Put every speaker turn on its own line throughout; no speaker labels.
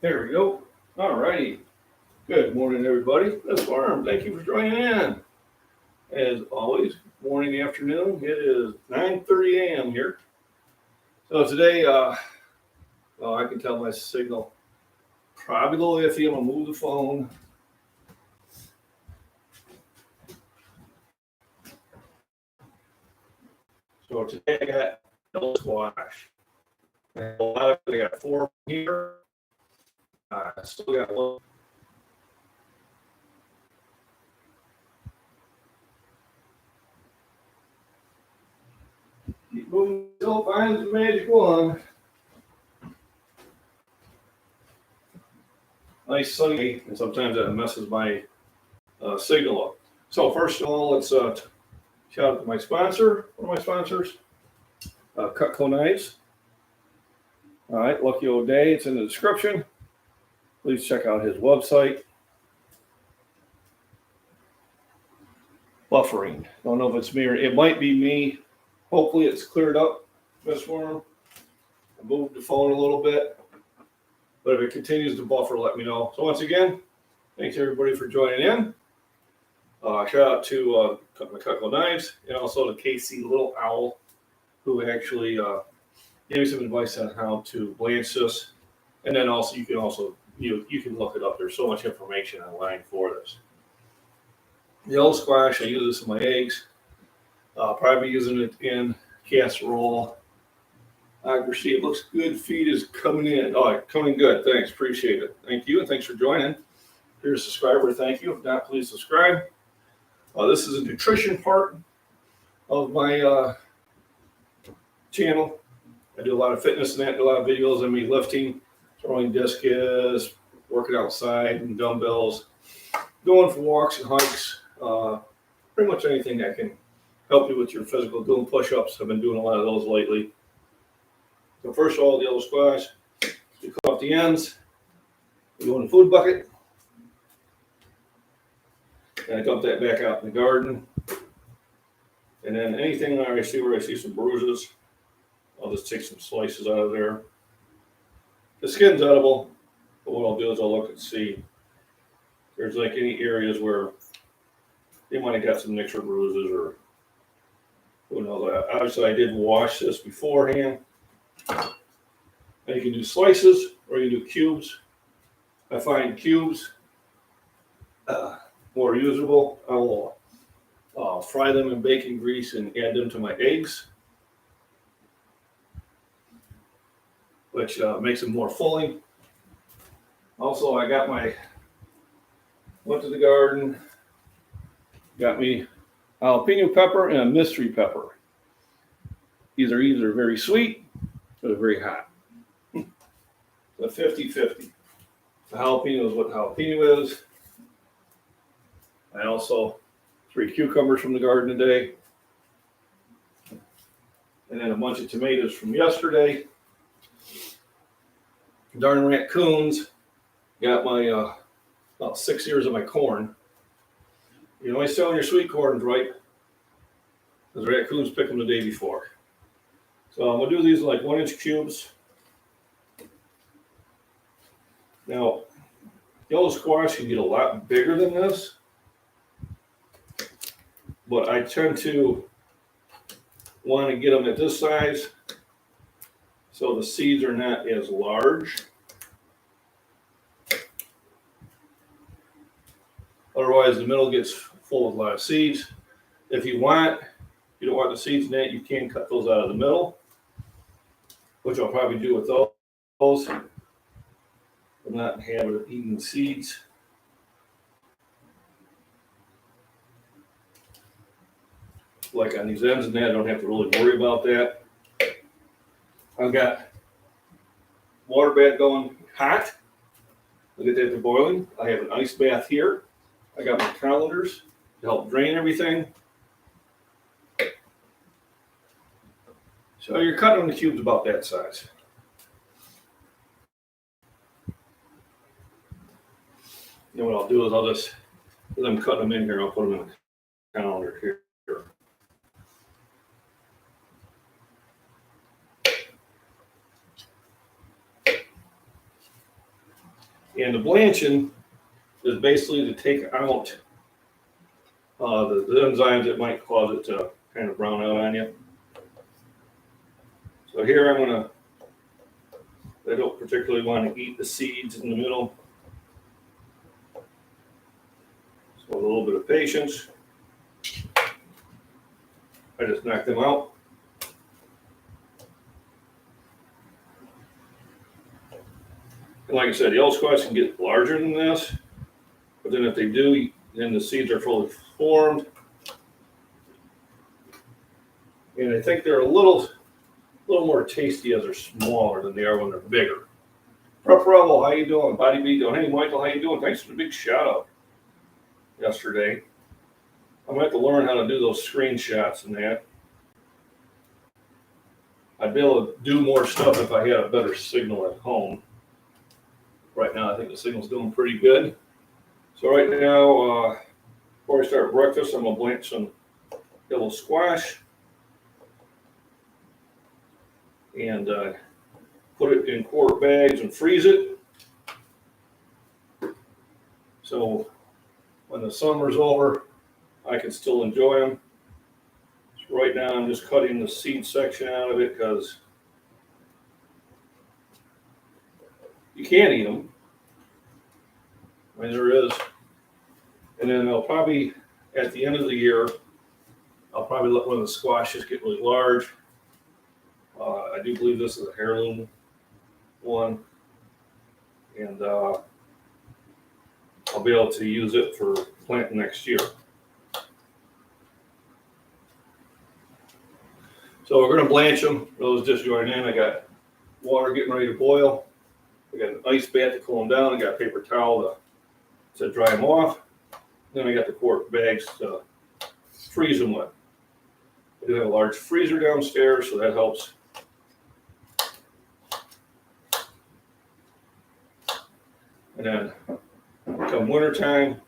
There we go. All righty. Good morning, everybody. This Farm. Thank you for joining in. As always, morning, afternoon. It is 9:30 a.m. here. So today, I can tell my signal probably a little iffy. I'm gonna move the phone. So today I got yellow squash. And a lot of I got 4 here. I still got one. Keep moving until it finds the magic one. Nice sunny day, and sometimes that messes my signal up. So first of all, let's shout out to my sponsor. One of my sponsors, Cutco Knives. All right, Lucky O'Day. It's in the description. Please check out his website. Buffering. Don't know if it's me or it might be me. Hopefully it's cleared up, Miss Worm. I moved the phone a little bit. But if it continues to buffer, let me know. So once again, thanks everybody for joining in. Shout out to my Cutco Knives and also to KC Little Owl, who actually gave me some advice on how to blanch this. And then also you can look it up. There's so much information online for this. Yellow squash, I use this in my eggs. Probably using it in casserole. Accuracy, it looks good. Feed is coming in. Oh, coming good. Thanks. Appreciate it. Thank you. And thanks for joining. If you're a subscriber, thank you. If not, please subscribe. This is a nutrition part of my channel. I do a lot of fitness and that, do a lot of videos of me lifting, throwing discus, working outside and dumbbells, going for walks and hikes, pretty much anything that can help you with your physical, doing push-ups. I've been doing a lot of those lately. So first of all, the yellow squash, you cut off the ends, you go in the food bucket, and I dump that back out in the garden. And then anything where I see some bruises, I'll just take some slices out of there. The skin's edible, but what I'll do is I'll look and see if there's like any areas where they might have got some nicks or bruises or who knows. Obviously, I did wash this beforehand. And you can do slices or you can do cubes. I find cubes more usable. I will fry them in bacon grease and add them to my eggs, which makes them more filling. Also, I went to the garden, got me jalapeno pepper and a mystery pepper. These are either very sweet or they're very hot. The 50-50. The jalapeno is what jalapeno is. I also 3 cucumbers from the garden today. And then a bunch of tomatoes from yesterday. Darn raccoons got my about 6 ears of my corn. You know, always telling your sweet corn's right, because raccoons pick them the day before. So I'm gonna do these like 1-inch cubes. Now, yellow squash can get a lot bigger than this, but I tend to want to get them at this size so the seeds are not as large. Otherwise, the middle gets full of a lot of seeds. If you don't want the seeds in that, you can cut those out of the middle, which I'll probably do with those. I'm not having eating seeds. Like on these ends and that, I don't have to really worry about that. I've got water bath going hot. Look at that, they're boiling. I have an ice bath here. I got my colanders to help drain everything. So you're cutting the cubes about that size. Then what I'll do is I'll just, as I'm cutting them in here, I'll put them in the colander here. And the blanching is basically to take out the enzymes that might cause it to kind of brown out on you. So here I don't particularly want to eat the seeds in the middle. So a little bit of patience. I just knocked them out. And like I said, the yellow squash can get larger than this, but then if they do, then the seeds are fully formed. And I think they're a little more tasty as they're smaller than they are when they're bigger. Prep Rebel, how you doing? Body B doing? Hey Michael, how you doing? Thanks for the big shout out yesterday. I'm gonna have to learn how to do those screenshots and that. I'd be able to do more stuff if I had a better signal at home. Right now, I think the signal's doing pretty good. So right now, before I start breakfast, I'm gonna blanch some yellow squash and put it in quart bags and freeze it. So when the summer's over, I can still enjoy them. So right now, I'm just cutting the seed section out of it because you can't eat them. I mean, there is. And then I'll probably, at the end of the year, I'll probably let one of the squashes get really large. I do believe this is a heirloom one. And I'll be able to use it for planting next year. So we're going to blanch them. Those just joined in. I got water getting ready to boil. I got an ice bath to cool them down. I got a paper towel to dry them off. Then I got the quart bags to freeze them with. I do have a large freezer downstairs, so that helps. And then come wintertime,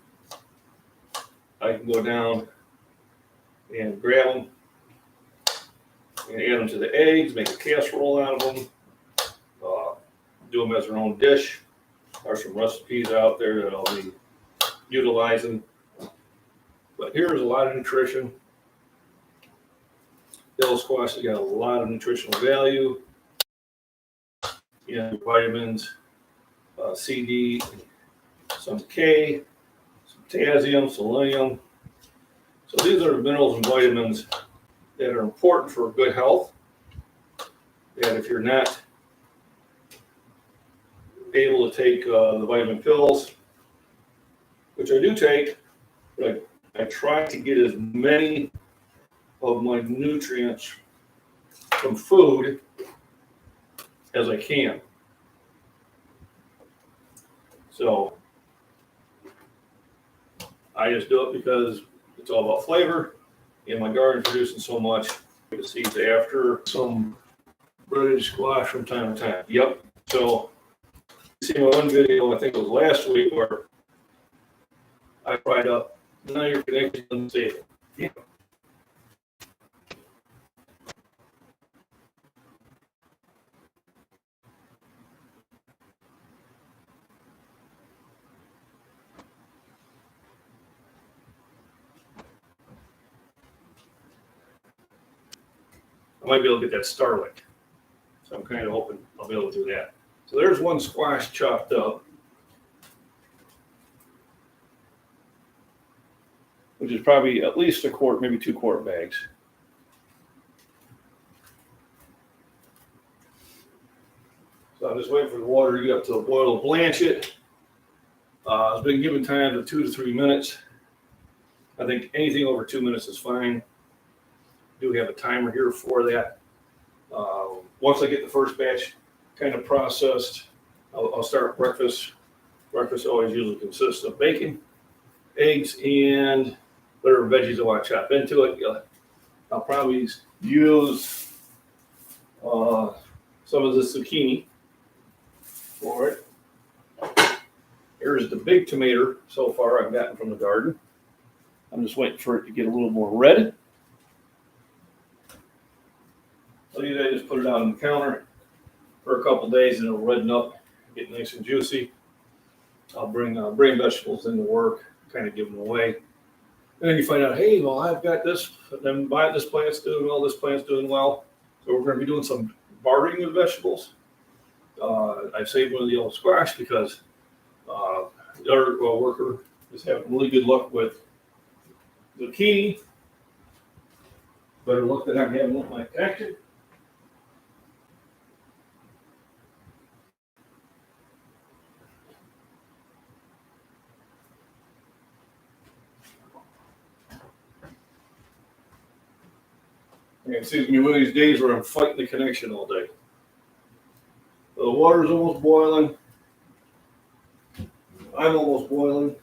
I can go down and grab them and add them to the eggs, make a casserole out of them, do them as their own dish. There's some recipes out there that I'll be utilizing. But here's a lot of nutrition. Yellow squash has got a lot of nutritional value. You know, vitamins, C, D, some K, some potassium, selenium. So these are the minerals and vitamins that are important for good health. And if you're not able to take the vitamin pills, which I do take, but I try to get as many of my nutrients from food as I can. So I just do it because it's all about flavor, and my garden producing so much. The seeds after some breaded squash from time to time. Yep. So you see my one video, I think it was last week, where I fried up. Now you're connected and safe. Yeah. I might be able to get that Starlink. So I'm kind of hoping I'll be able to do that. So there's one squash chopped up, which is probably at least a quart, maybe 2 quart bags. So I'm just waiting for the water to get up to a boil to blanch it. I've been given time to 2 to 3 minutes. I think anything over 2 minutes is fine. Do have a timer here for that. Once I get the first batch kind of processed, I'll start breakfast. Breakfast always usually consists of bacon, eggs, and whatever veggies I want to chop into it. I'll probably use some of the zucchini for it. Here's the big tomato so far I've gotten from the garden. I'm just waiting for it to get a little more red. So I just put it out on the counter for a couple days and it'll redden up, get nice and juicy. I'll bring vegetables into work, kind of give them away. And then you find out, hey, well, I've got this, then buy this plant's doing well, this plant's doing well. So we're going to be doing some bartering with vegetables. I saved one of the yellow squash because the other worker is having really good luck with zucchini. Better luck than I'm having with my connection. It seems to be one of these days where I'm fighting the connection all day. The water's almost boiling. I'm almost boiling.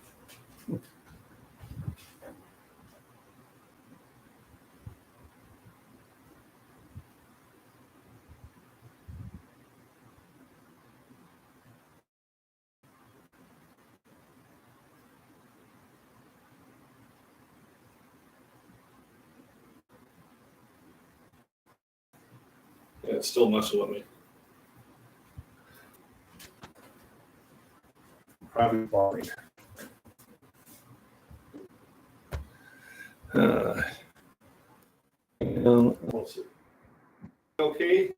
Yeah, it's still messing with me. Probably boring. We'll see. Okay,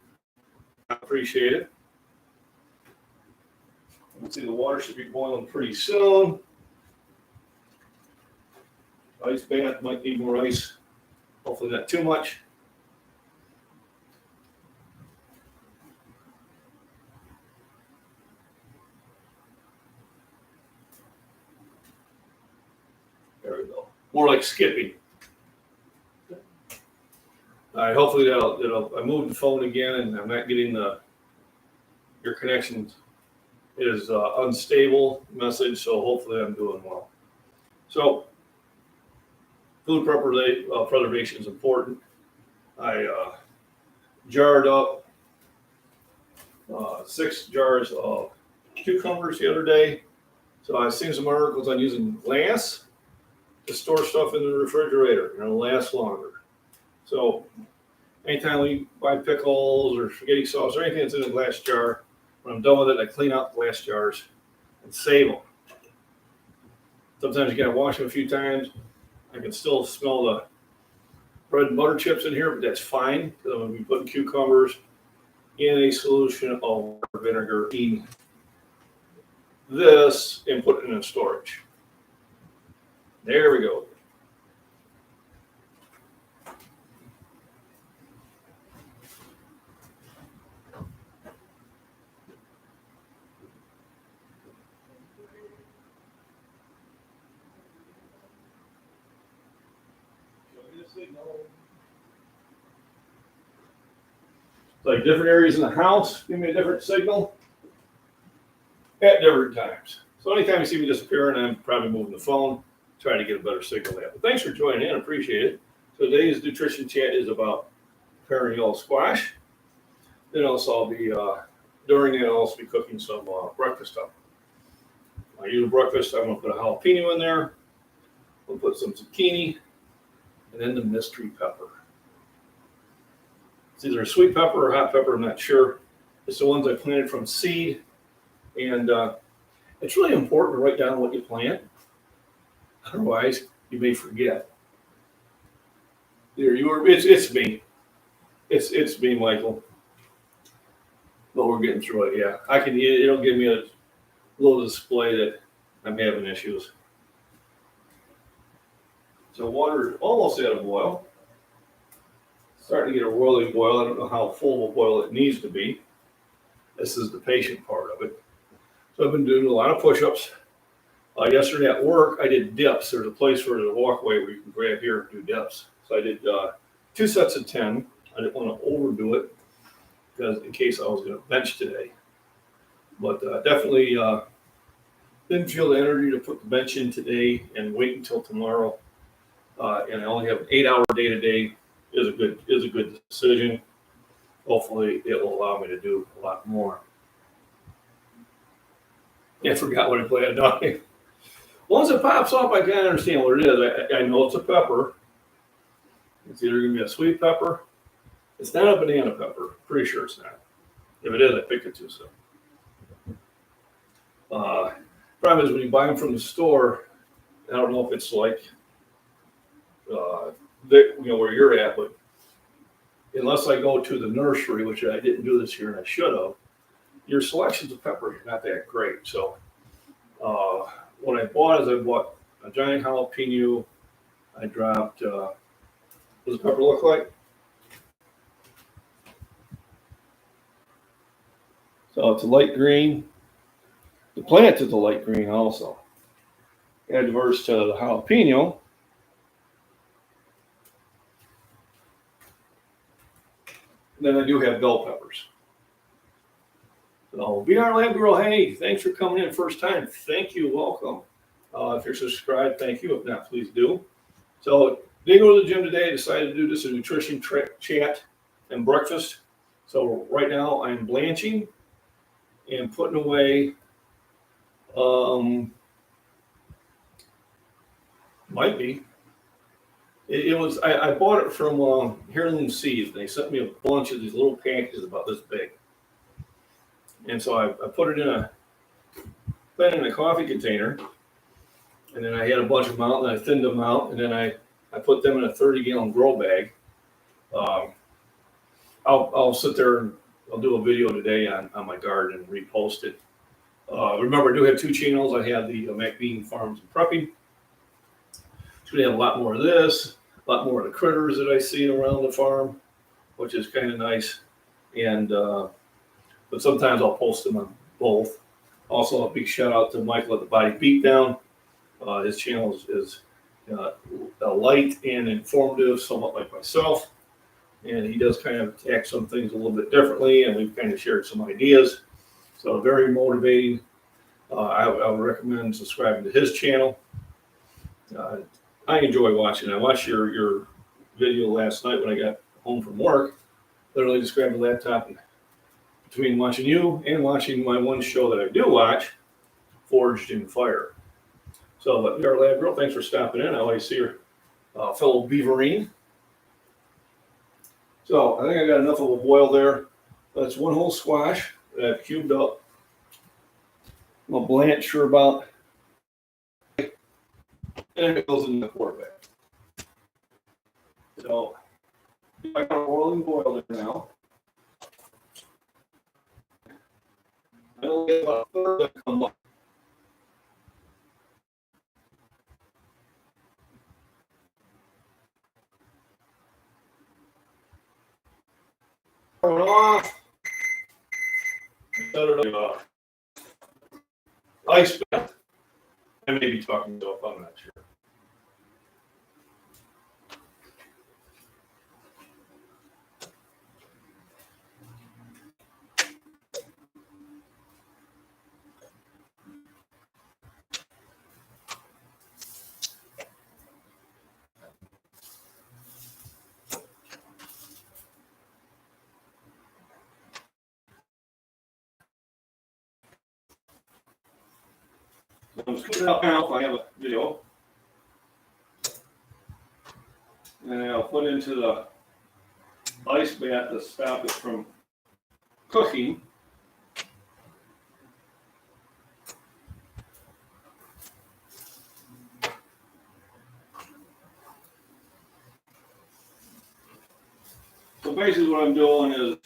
I appreciate it. Let's see, the water should be boiling pretty soon. Ice bath might need more ice. Hopefully not too much. There we go. More like skipping. All right, hopefully I moved the phone again and I'm not getting your connection is unstable message, so hopefully I'm doing well. So food preservation is important. I jarred up 6 jars of cucumbers the other day. So I've seen some articles on using glass to store stuff in the refrigerator and it'll last longer. So anytime we buy pickles or spaghetti sauce or anything that's in a glass jar, when I'm done with it, I clean out the glass jars and save them. Sometimes you gotta wash them a few times. I can still smell the bread and butter chips in here, but that's fine because I'm gonna be putting cucumbers in a solution of vinegar in this and put it in storage. There we go. Like different areas in the house, give me a different signal at different times. So anytime you see me disappearing, I'm probably moving the phone, trying to get a better signal there. But thanks for joining in, I appreciate it. So today's nutrition chat is about preparing yellow squash. Then also I'll be, during that I'll also be cooking some breakfast stuff. I use breakfast, I'm gonna put a jalapeno in there. We'll put some zucchini and then the mystery pepper. It's either a sweet pepper or hot pepper, I'm not sure. It's the ones I planted from seed. And it's really important to write down what you plant. Otherwise, you may forget. There you are. It's me. It's me, Michael. But we're getting through it, yeah. It'll give me a little display that I'm having issues. So water is almost at a boil. Starting to get a roiling boil. I don't know how full of a boil it needs to be. This is the patient part of it. So I've been doing a lot of push-ups. Yesterday at work, I did dips. There's a place where there's a walkway where you can grab here and do dips. So I did 2 sets of 10. I didn't want to overdo it because in case I was going to bench today. But definitely didn't feel the energy to put the bench in today and wait until tomorrow. And I only have an 8-hour day today. Is a good decision. Hopefully it will allow me to do a lot more. Yeah, I forgot what I planned on. Once it pops up, I can't understand what it is. I know it's a pepper. It's either going to be a sweet pepper. It's not a banana pepper. Pretty sure it's not. If it is, I picked it too soon. Problem is when you buy them from the store, I don't know if it's like, where you're at, but unless I go to the nursery, which I didn't do this year and I should have, your selections of peppers are not that great. So what I bought a giant jalapeno. I dropped, what does the pepper look like? So it's a light green. The plant is a light green also. Adverse to the jalapeno. And then I do have bell peppers. So, VR Lab Girl, hey, thanks for coming in first time. Thank you, welcome. If you're subscribed, thank you. If not, please do. So, didn't go to the gym today. Decided to do this a nutrition chat and breakfast. So right now I'm blanching and putting away. Might be. It was. I bought it from Heirloom Seeds. They sent me a bunch of these little packages about this big. And so I put it in a coffee container, and then I had a bunch of them out, and I thinned them out, and then I put them in a 30-gallon grow bag. I'll sit there and I'll do a video today on my garden and repost it. Remember, I do have two channels. I have the MacBean Farms and Prepping. So we have a lot more of this, a lot more of the critters that I see around the farm, which is kind of nice. And but sometimes I'll post them on both. Also, a big shout out to Michael at the Body Beatdown. His channel is light and informative, somewhat like myself. And he does kind of attack some things a little bit differently, and we've kind of shared some ideas. So very motivating. I would recommend subscribing to his channel. I enjoy watching. I watched your video last night when I got home from work. Literally just grabbed the laptop, and between watching you and watching my one show that I do watch, Forged in Fire. So, but our lab girl, thanks for stopping in. I always see your fellow Beaverine. So I think I got enough of a boil there. That's one whole squash that I've cubed up. I'm a Blanche for about, and it goes in the quart bag. So I got a rolling boil there now. I'll get about a third that come up. Turn it off. Set it up. Ice bath. I may be talking to I'm not sure. I'm just putting it out now if I have a video. And I'll put into the ice bath to stop it from cooking. So basically what I'm doing is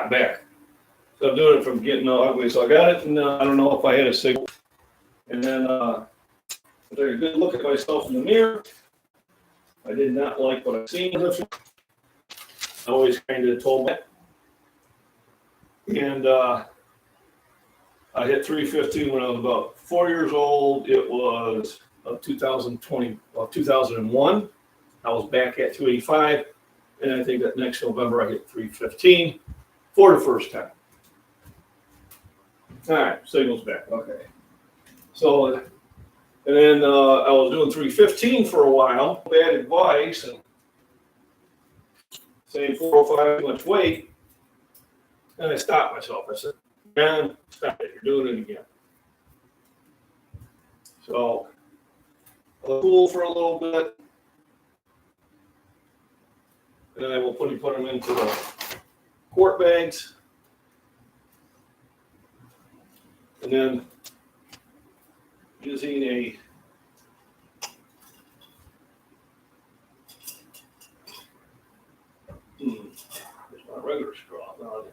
back. So I'm doing it from getting ugly. So I got it, and I don't know if I had a signal. And then I took a good look at myself in the mirror. I did not like what I've seen. I always kind of told me. And I hit 315 when I was about 4 years old. It was 2001. I was back at 285. And I think that next November I hit 315 for the first time. All right, signal's back. Okay. So, and then I was doing 315 for a while. Bad advice and saying 405 too much weight. And I stopped myself. I said, man, stop it. You're doing it again. So, I'll cool for a little bit. And then I will put them into the quart bags. And then using a my regular straw. No,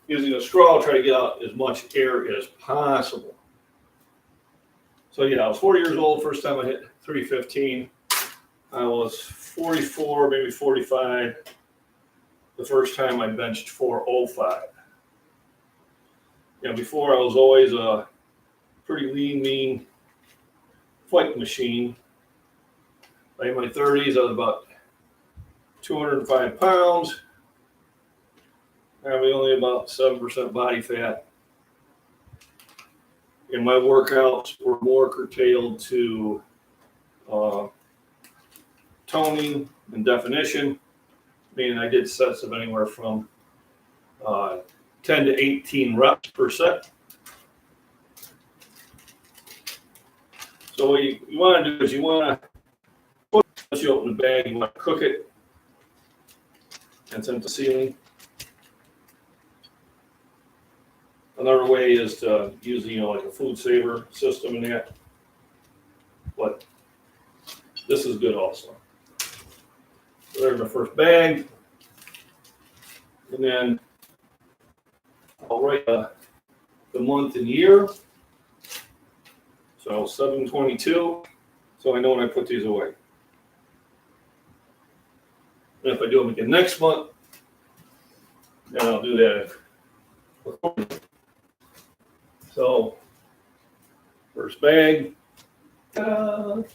using a straw, I'll try to get out as much air as possible. So yeah, I was 40 years old first time I hit 315. I was 44, maybe 45 the first time I benched 405. Yeah, before I was always a pretty lean, mean fight machine. In my 30s, I was about 205 pounds. Having only about 7% body fat. And my workouts were more curtailed to toning and definition, meaning I did sets of anywhere from 10 to 18 reps per set. So what you want to do is you want to, once you open the bag, you want to cook it and send it to ceiling. Another way is to use, like a food saver system in that. But this is good also. So there's my first bag. And then I'll write the month and year. So 7/22. So I know when I put these away. And if I do them again next month, then I'll do that. So, first bag. Then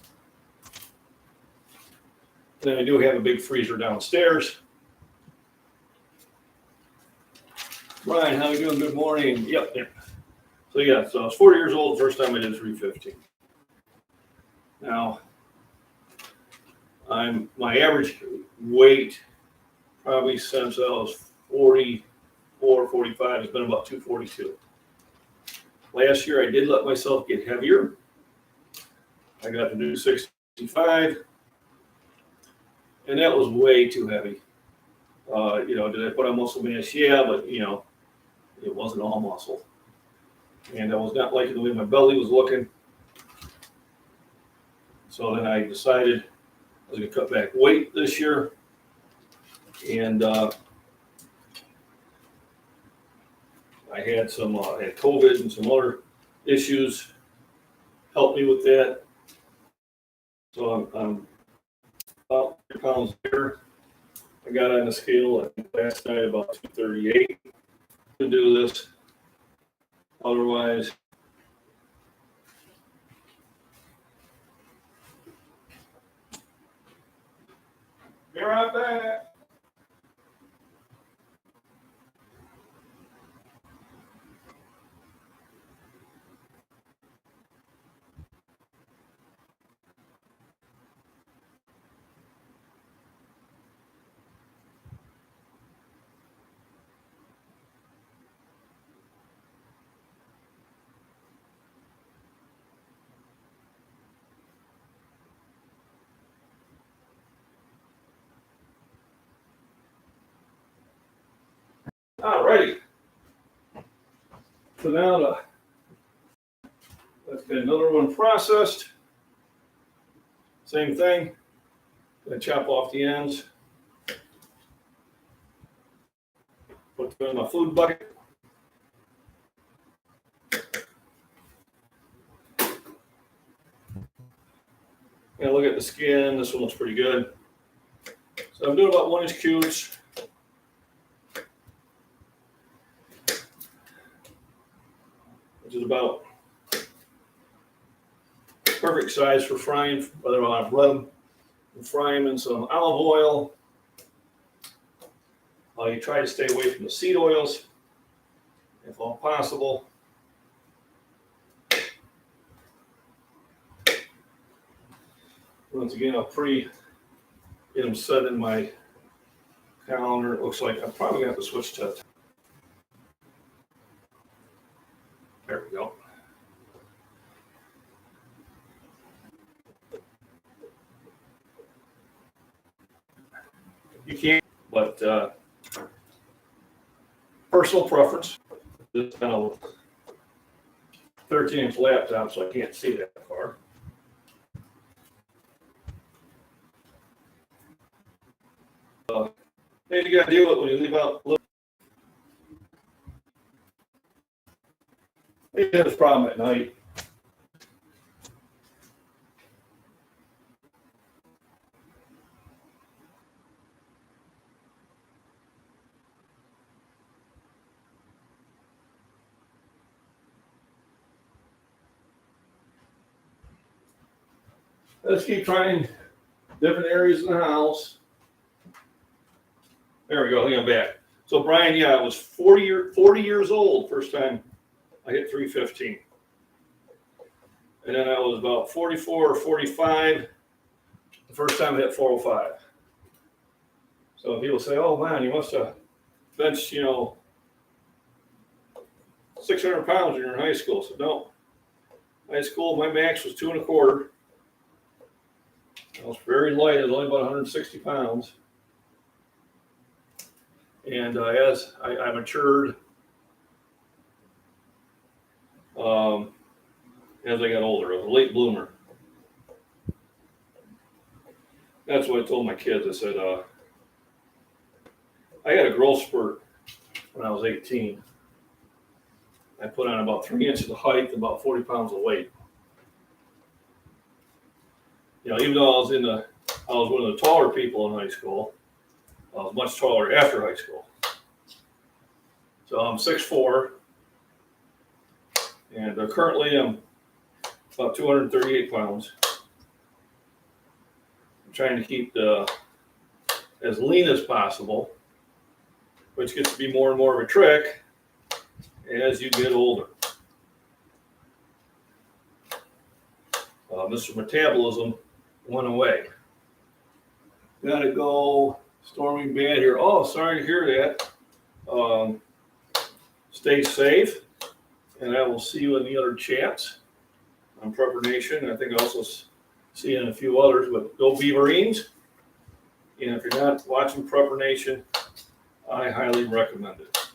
I do have a big freezer downstairs. Ryan, how you doing? Good morning. Yep. So yeah, so I was 40 years old the first time I did 315. Now, my average weight probably since I was 44, 45 has been about 242. Last year I did let myself get heavier. I got to do 65, and that was way too heavy. Did I put on muscle mass? Yeah, but it wasn't all muscle. And I was not liking the way my belly was looking. So then I decided I was going to cut back weight this year. And I had I had COVID and some other issues helped me with that. So I'm about 3 pounds there. I got on the scale last night about 238 to do this. Otherwise, be right back. Alrighty. So now let's get another one processed. Same thing. Gonna chop off the ends. Put them in my food bucket. And look at the skin. This one looks pretty good. So I'm doing about 1-inch cubes. Which is about perfect size for frying, whether I want to rub and fry them in some olive oil. You try to stay away from the seed oils, if all possible. Once again, I'll get them set in my calendar. It looks like I'm probably going to have to switch to. There we go. You can't, but personal preference. This kind of 13-inch laptop, so I can't see that far. You got to deal with it when you leave out. You have this problem at night. Let's keep trying different areas in the house. There we go. I think I'm back. So Brian, yeah, I was 40 years old first time I hit 315. And then I was about 44 or 45 the first time I hit 405. So people say, oh man, you must have benched, 600 pounds when you're in high school. So no, high school, my max was 2 1/4. I was very light. I was only about 160 pounds. And as I matured, as I got older, I was a late bloomer. That's what I told my kids. I said, I got a growth spurt when I was 18. I put on about 3 inches of height and about 40 pounds of weight. Even though I was one of the taller people in high school, I was much taller after high school. So I'm 6'4", and currently I'm about 238 pounds. I'm trying to keep as lean as possible, which gets to be more and more of a trick as you get older. Mr. Metabolism went away. Gotta go storming bad here. Oh, sorry to hear that. Stay safe, and I will see you in the other chats on Prepper Nation. I think I also see you in a few others, but go Beaverines. And if you're not watching Prepper Nation, I highly recommend it.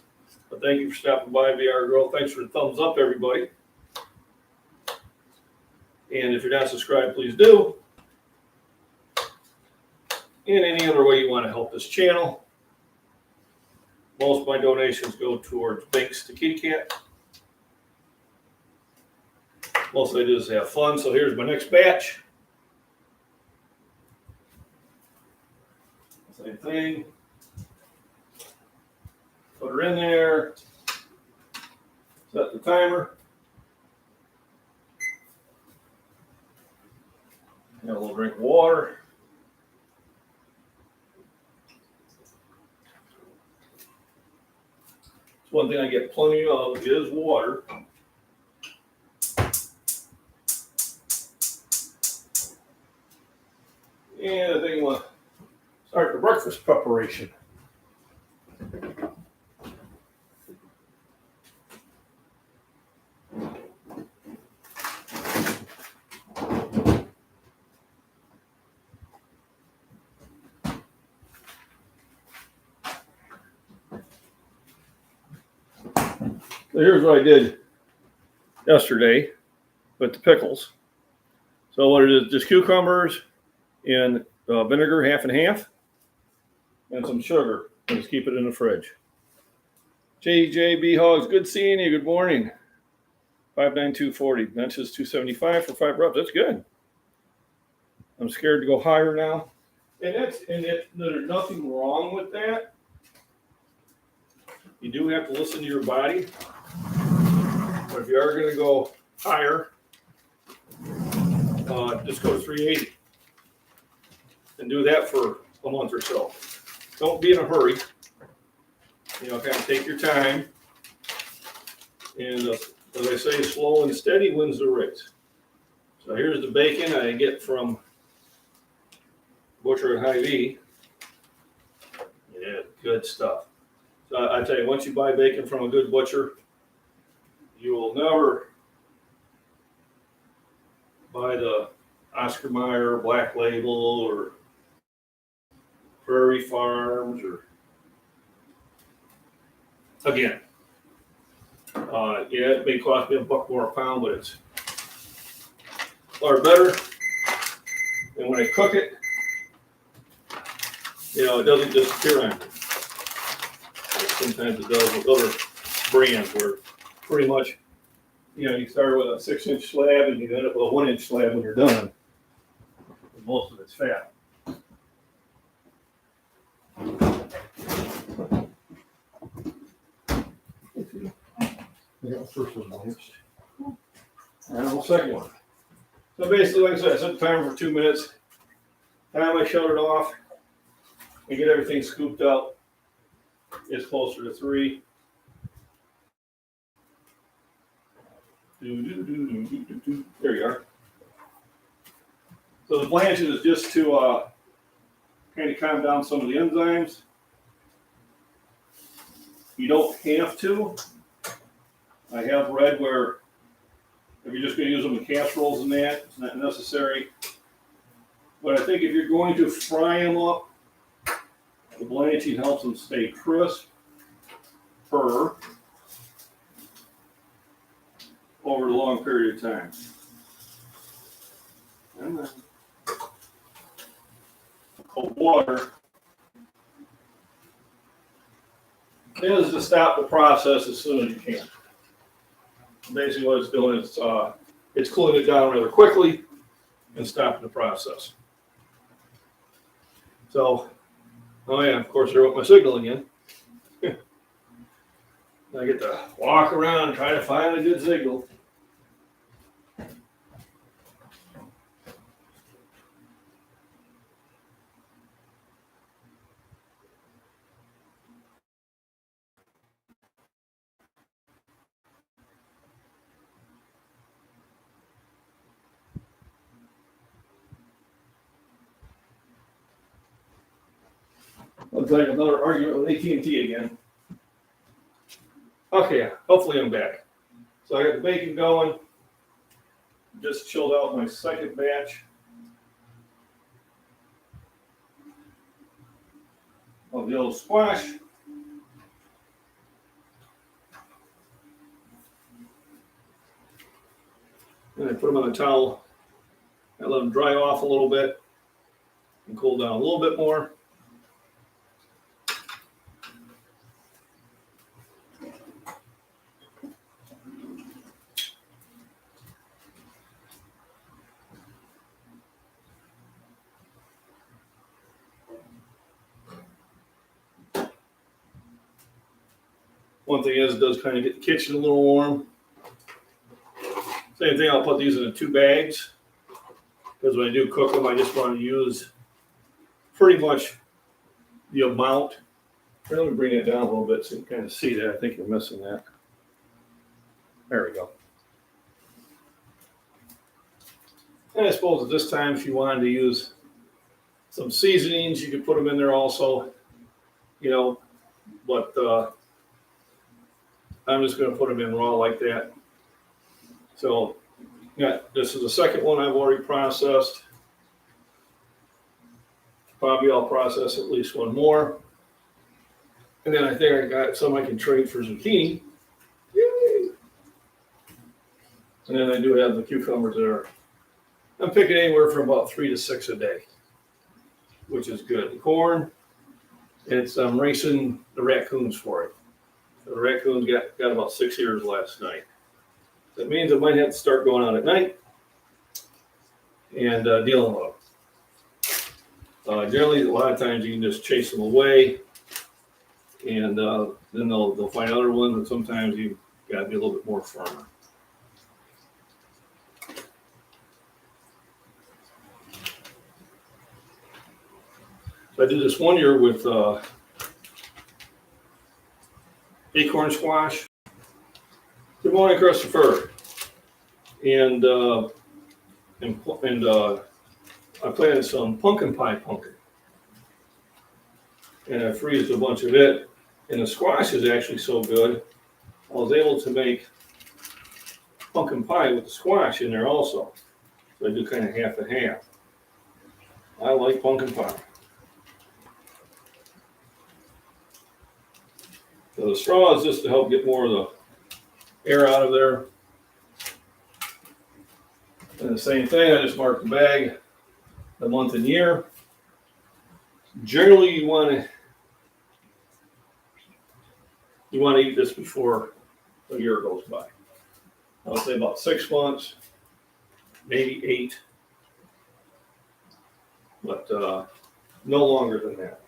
But thank you for stopping by, VR Girl. Thanks for the thumbs up, everybody. And if you're not subscribed, please do. And any other way you want to help this channel. Most of my donations go towards Binks the kitty cat. Most I do is have fun. So here's my next batch. Same thing. Put her in there. Set the timer. Have a little drink of water. One thing I get plenty of is water. And I think we'll start the breakfast preparation. So here's what I did yesterday with the pickles. So what it is, just cucumbers in vinegar, half and half, and some sugar. And just keep it in the fridge. JJB Hogs, good seeing you. Good morning. 59240. Benches 275 for 5 reps. That's good. I'm scared to go higher now. And there's nothing wrong with that. You do have to listen to your body. But if you are going to go higher, just go to 380. And do that for a month or so. Don't be in a hurry. Kind of take your time. And as I say, slow and steady wins the race. So here's the bacon I get from Butcher and Hy-Vee. Yeah, good stuff. So I tell you, once you buy bacon from a good butcher, you will never buy the Oscar Mayer Black Label or Prairie Farms or again, yeah, it may cost me $1 more a pound, but it's far better. And when I cook it, you know, it doesn't disappear on me. Sometimes it does with other brands where pretty much, you know, you start with a 6-inch slab and you end up with a 1-inch slab when you're done. And most of it's fat. I got the first one blanched. And the second one. So basically, like I said, I set the timer for 2 minutes. Time I shut it off and get everything scooped out, it's closer to 3. There you are. So the blanching is just to kind of calm down some of the enzymes. You don't have to. I have read where if you're just going to use them in casseroles and that, it's not necessary. But I think if you're going to fry them up, the blanching helps them stay crisp over a long period of time. And then cold water is to stop the process as soon as you can. Basically what it's doing is it's cooling it down rather quickly and stopping the process. So, oh yeah, of course, there went my signal again. I get to walk around and try to find a good signal. Looks like another argument with AT&T again. Okay, hopefully I'm back. So I got the bacon going. Just chilled out my second batch of the old squash. And I put them on a towel. I let them dry off a little bit and cool down a little bit more. One thing is, it does kind of get the kitchen a little warm. Same thing, I'll put these in 2 bags because when I do cook them, I just want to use pretty much the amount. Let me bring it down a little bit so you can kind of see that. I think you're missing that. There we go. And I suppose at this time, if you wanted to use some seasonings, you could put them in there also, you know, but I'm just going to put them in raw like that. So, yeah, this is the second one I've already processed. Probably I'll process at least one more. And then I think I got some I can trade for zucchini. Yay! And then I do have the cucumbers there. I'm picking anywhere from about 3 to 6 a day, which is good. The corn, I'm racing the raccoons for it. So the raccoons got about 6 ears last night. That means I might have to start going out at night and dealing with them. Generally, a lot of times you can just chase them away, and then they'll find other ones, and sometimes you got to be a little bit more firmer. So I did this one year with acorn squash. Good morning, Christopher. And I planted some pumpkin pie pumpkin. And I freezed a bunch of it. And the squash is actually so good, I was able to make pumpkin pie with the squash in there also. So I do kind of half and half. I like pumpkin pie. So the straw is just to help get more of the air out of there. And the same thing, I just marked the bag, the month and year. Generally, you want to eat this before a year goes by. I would say about 6 months, maybe 8, but no longer than that.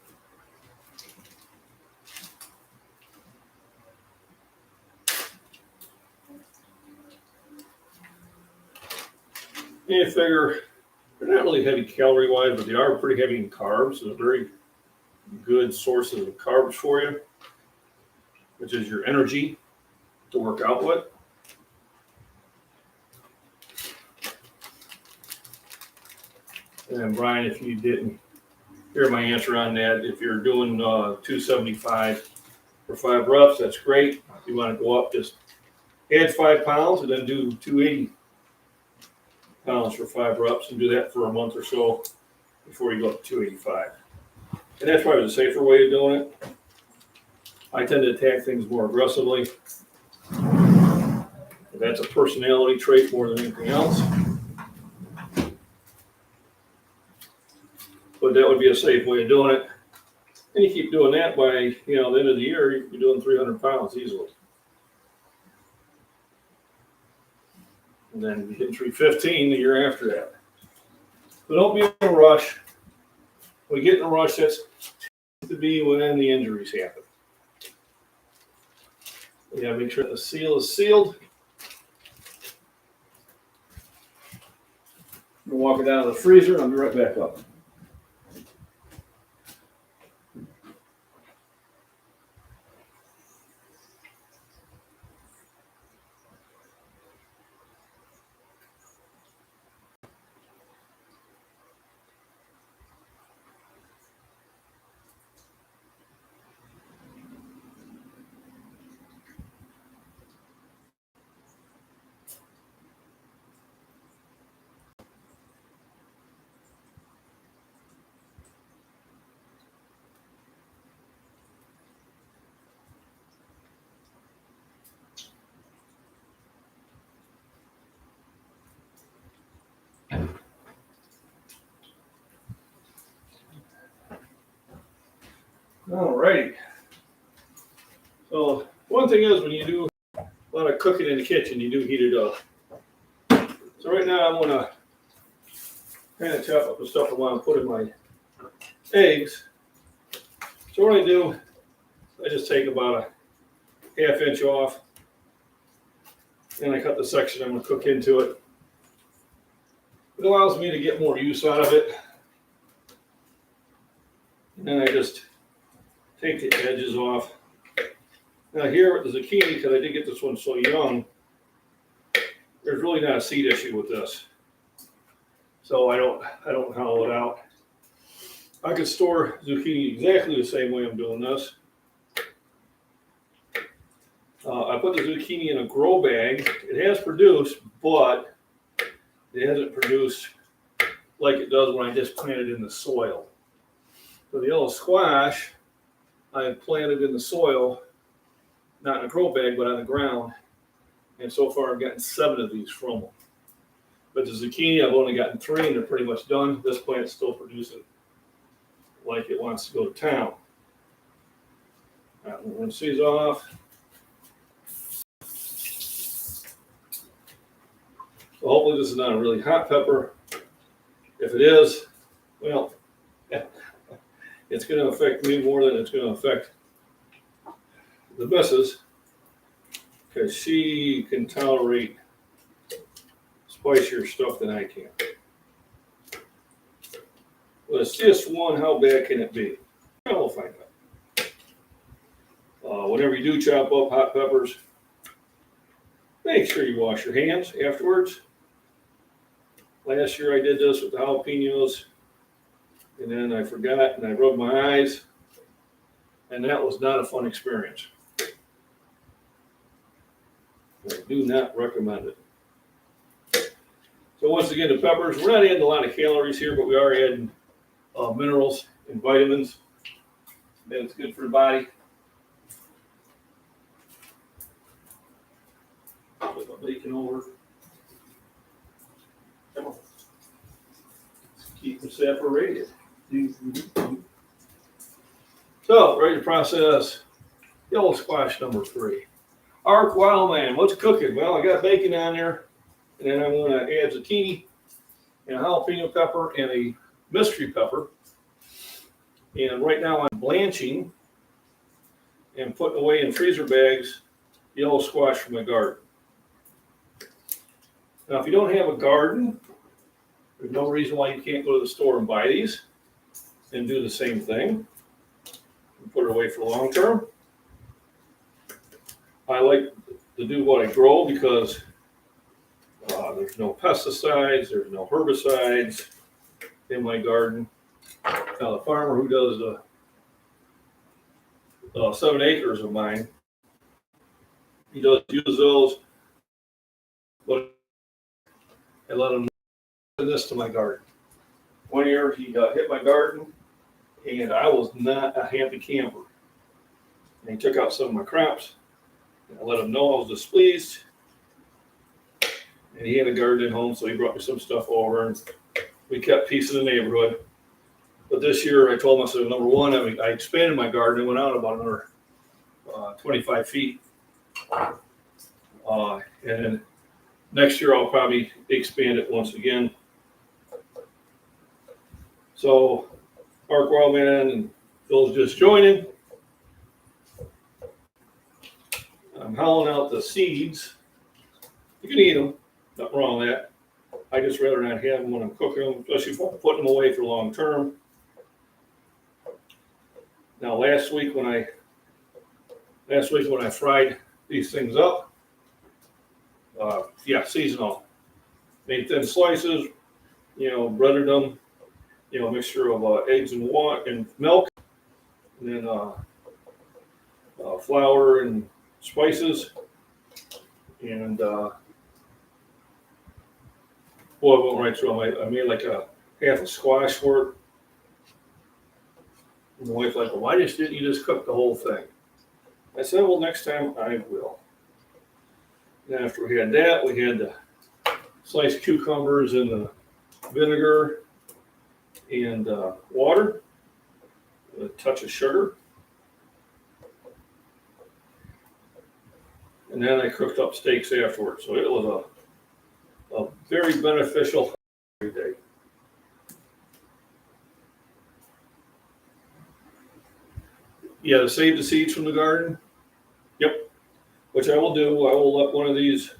And you figure they're not really heavy calorie wise, but they are pretty heavy in carbs. So they're very good sources of carbs for you, which is your energy to work out with. And Brian, if you didn't hear my answer on that, if you're doing 275 for 5 reps, that's great. If you want to go up, just add 5 pounds and then do 280 pounds for 5 reps and do that for a month or so before you go up to 285. And that's probably the safer way of doing it. I tend to attack things more aggressively. That's a personality trait more than anything else. But that would be a safe way of doing it. And you keep doing that by, the end of the year, you're doing 300 pounds easily. And then you hit 315 the year after that. But don't be in a rush. When you get in a rush, that's to be when the injuries happen. You gotta make sure the seal is sealed. I'm walking down to the freezer and I'll be right back up. All right. So one thing is when you do a lot of cooking in the kitchen, you do heat it up. So right now I'm gonna kind of chop up the stuff I want to put in my eggs. So what I do, I just take about a 1/2 inch off and I cut the section I'm gonna cook into it. It allows me to get more use out of it. And then I just take the edges off. Now here with the zucchini, because I did get this one so young, there's really not a seed issue with this. So I don't hollow it out. I could store zucchini exactly the same way I'm doing this. I put the zucchini in a grow bag. It has produced, but it hasn't produced like it does when I just plant it in the soil. So the yellow squash, I planted in the soil, not in a grow bag, but on the ground. And so far I've gotten 7 of these from them. But the zucchini, I've only gotten 3 and they're pretty much done. This plant's still producing like it wants to go to town. All right, we'll rinse these off. So hopefully this is not a really hot pepper. If it is, well, it's going to affect me more than it's going to affect the missus, because she can tolerate spicier stuff than I can. But it's just one, how bad can it be? We'll find out. Whenever you do chop up hot peppers, make sure you wash your hands afterwards. Last year I did this with the jalapenos, and then I forgot and I rubbed my eyes, and that was not a fun experience. I do not recommend it. So once again, the peppers, we're not adding a lot of calories here, but we are adding minerals and vitamins. And it's good for the body. Put my bacon over. Come on. Keep them separated. So, ready to process yellow squash number 3. Arc Wildman, what's cooking? Well, I got bacon on there, and then I'm going to add zucchini and a jalapeno pepper and a mystery pepper. And right now I'm blanching and putting away in freezer bags yellow squash from my garden. Now, if you don't have a garden, there's no reason why you can't go to the store and buy these and do the same thing and put it away for long term. I like to do what I grow because there's no pesticides, there's no herbicides in my garden. Now, the farmer who does the 7 acres of mine, he does use those, but I let him do this to my garden. One year he hit my garden, and I was not a happy camper. And he took out some of my crops. And I let him know I was displeased. And he had a garden at home, so he brought me some stuff over, and we kept peace in the neighborhood. But this year, I told myself, number one, I expanded my garden and went out about another 25 feet. And then next year, I'll probably expand it once again. So, Arc Wildman and Phil's just joining. I'm hollowing out the seeds. You can eat them, nothing wrong with that. I just rather not have them when I'm cooking them, especially if I'm putting them away for long term. Now, last week when I fried these things up, seasonal. Made thin slices, breaded them, a mixture of eggs and water and milk, and then flour and spices, and I went right through them. I made like a half a squash for it. And my wife's like, well, why didn't you just cook the whole thing? I said, well, next time I will. And after we had that, we had the sliced cucumbers in the vinegar and water, with a touch of sugar. And then I cooked up steaks afterwards. So it was a very beneficial every day. Yeah, to save the seeds from the garden. Yep. Which I will do. I will let one of these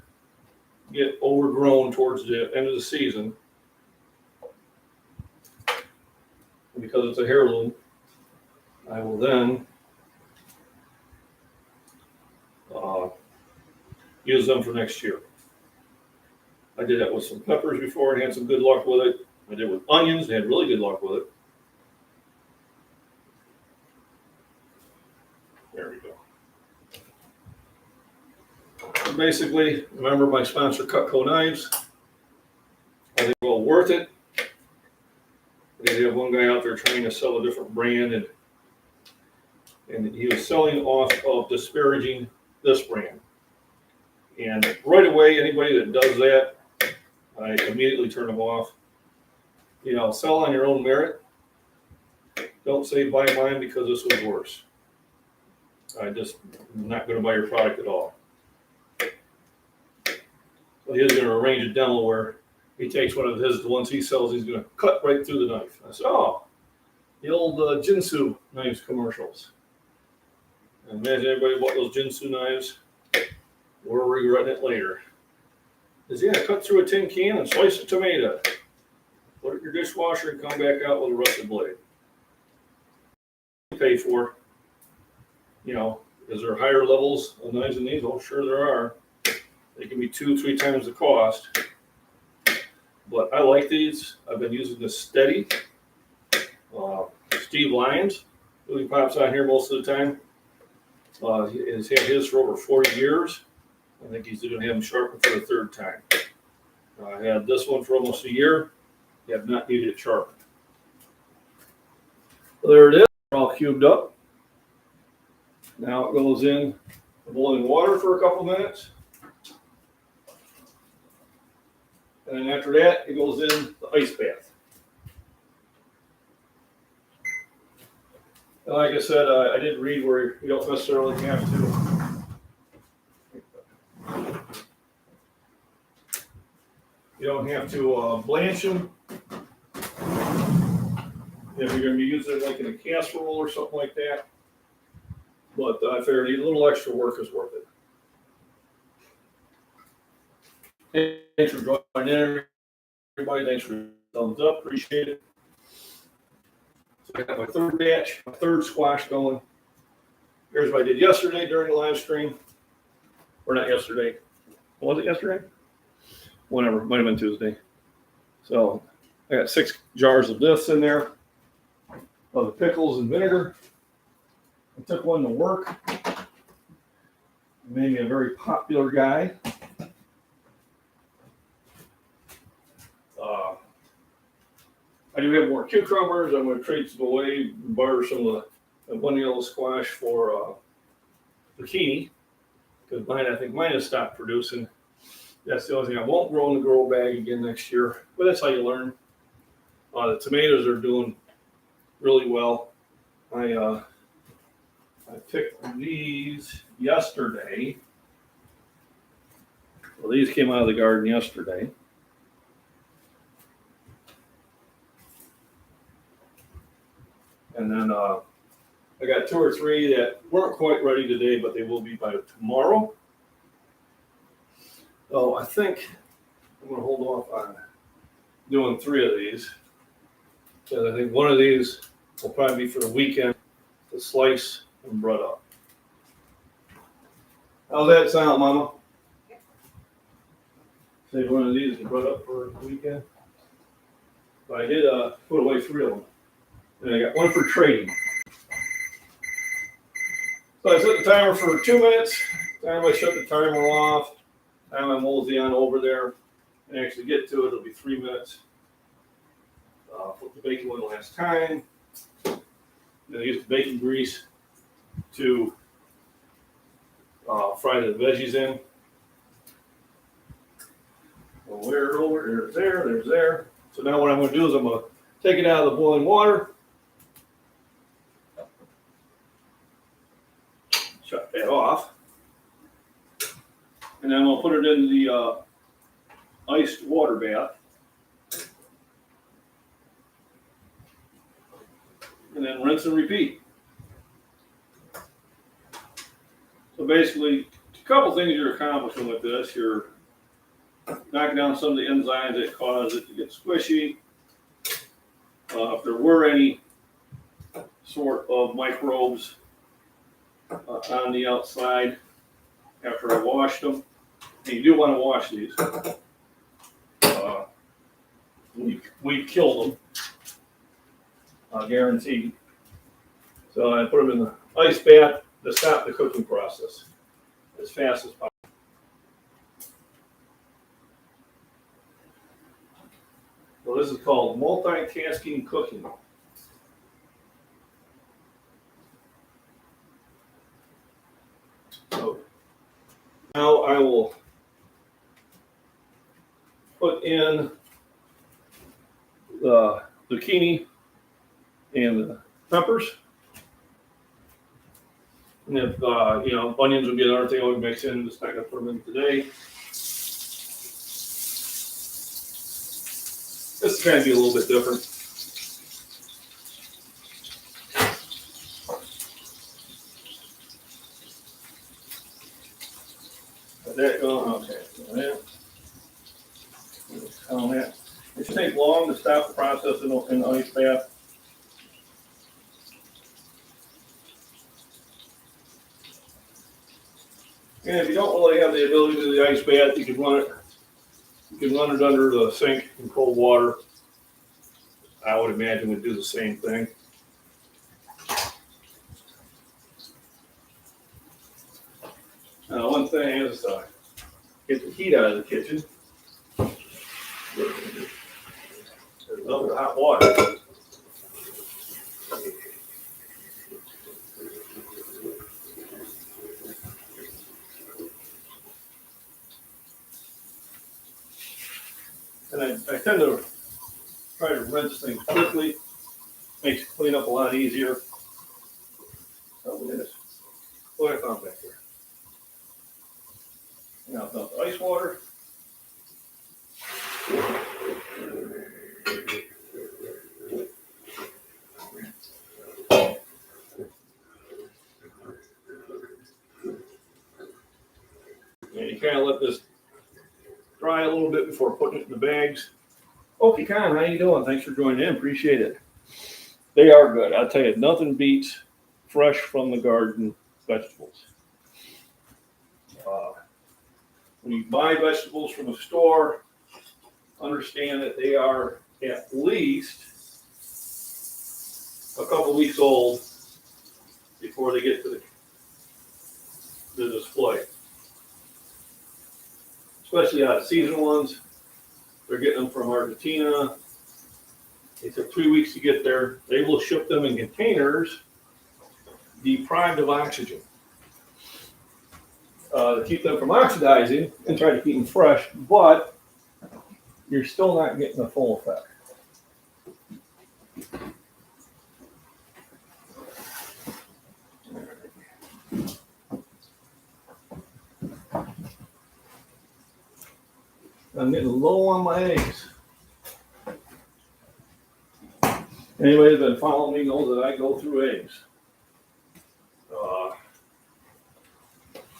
get overgrown towards the end of the season. And because it's a heirloom, I will then use them for next year. I did that with some peppers before and had some good luck with it. I did with onions and had really good luck with it. There we go. And basically, remember my sponsor, Cutco Knives. I think well worth it. They have one guy out there trying to sell a different brand, and he was selling off of disparaging this brand. And right away, anybody that does that, I immediately turn them off. Sell on your own merit. Don't say buy mine because this was worse. I'm not going to buy your product at all. So he's going to arrange a demo where he takes one of the ones he sells, he's going to cut right through the knife. I said, oh, the old Jinsu knives commercials. And imagine everybody bought those Jinsu knives. We're regretting it later. Cut through a tin can and slice a tomato. Put it in your dishwasher and come back out with a rusted blade. Pay for, is there higher levels of knives than these? Oh, sure there are. They can be 2-3 times the cost. But I like these. I've been using this steady. Steve Lyons, who he pops on here most of the time, has had his for over 40 years. I think he's going to have them sharpened for the 3rd time. I had this one for almost a year. Have not needed it sharpened. So there it is, all cubed up. Now it goes in the boiling water for a couple minutes. And then after that, it goes in the ice bath. And like I said, I did read where you don't necessarily have to. You don't have to blanch them. If you're going to be using it like in a casserole or something like that. But I figured a little extra work is worth it. Thanks for joining in, everybody. Thanks for thumbs up. Appreciate it. So I got my third batch, my third squash going. Here's what I did yesterday during the live stream. Or not yesterday. Was it yesterday? Whatever. Might have been Tuesday. So I got 6 jars of this in there. Of the pickles and vinegar. I took one to work. It made me a very popular guy. I do have more cucumbers. I'm going to trade some away, barter some of the one yellow squash for zucchini. Because I think mine has stopped producing. That's the only thing I won't grow in the grow bag again next year. But that's how you learn. The tomatoes are doing really well. I picked these yesterday. Well, these came out of the garden yesterday. And then I got 2 or 3 that weren't quite ready today, but they will be by tomorrow. So I think I'm going to hold off on doing 3 of these. Because I think one of these will probably be for the weekend to slice and bread up. How's that sound, Mama? Save one of these to bread up for the weekend. But I did put away 3 of them. And I got 1 for trading. So I set the timer for 2 minutes. Time I shut the timer off. Time I mosey on over there and actually get to it, it'll be 3 minutes. Put the bacon one last time. Then I use the bacon grease to fry the veggies in. Well, where over? There's there. So now what I'm going to do is I'm going to take it out of the boiling water. Shut that off. And then I'll put it in the iced water bath. And then rinse and repeat. So basically, a couple things you're accomplishing with this. You're knocking down some of the enzymes that cause it to get squishy. If there were any sort of microbes on the outside after I washed them, and you do want to wash these. We killed them. Guaranteed. So I put them in the ice bath to stop the cooking process as fast as possible. So this is called multitasking cooking. So now I will put in the zucchini and the peppers. And if, onions would be another thing I would mix in. Just not going to put them in today. This is going to be a little bit different. Okay. That. It should take long to stop the process in the ice bath. And if you don't really have the ability to do the ice bath, you can run it under the sink in cold water. I would imagine would do the same thing. One thing is get the heat out of the kitchen. There's no hot water. And I tend to try to rinse things quickly. Makes clean up a lot easier. Oh, look at this. What I found back here. Now dump the ice water. And you kind of let this dry a little bit before putting it in the bags. Okay, Con, how you doing? Thanks for joining in. Appreciate it. They are good. I'll tell you, nothing beats fresh from the garden vegetables. When you buy vegetables from a store, understand that they are at least a couple weeks old before they get to the display. Especially out of season ones. They're getting them from Argentina. It took 3 weeks to get there. They will ship them in containers deprived of oxygen to keep them from oxidizing and try to keep them fresh, but you're still not getting the full effect. I'm getting low on my eggs. Anybody that's been following me knows that I go through eggs.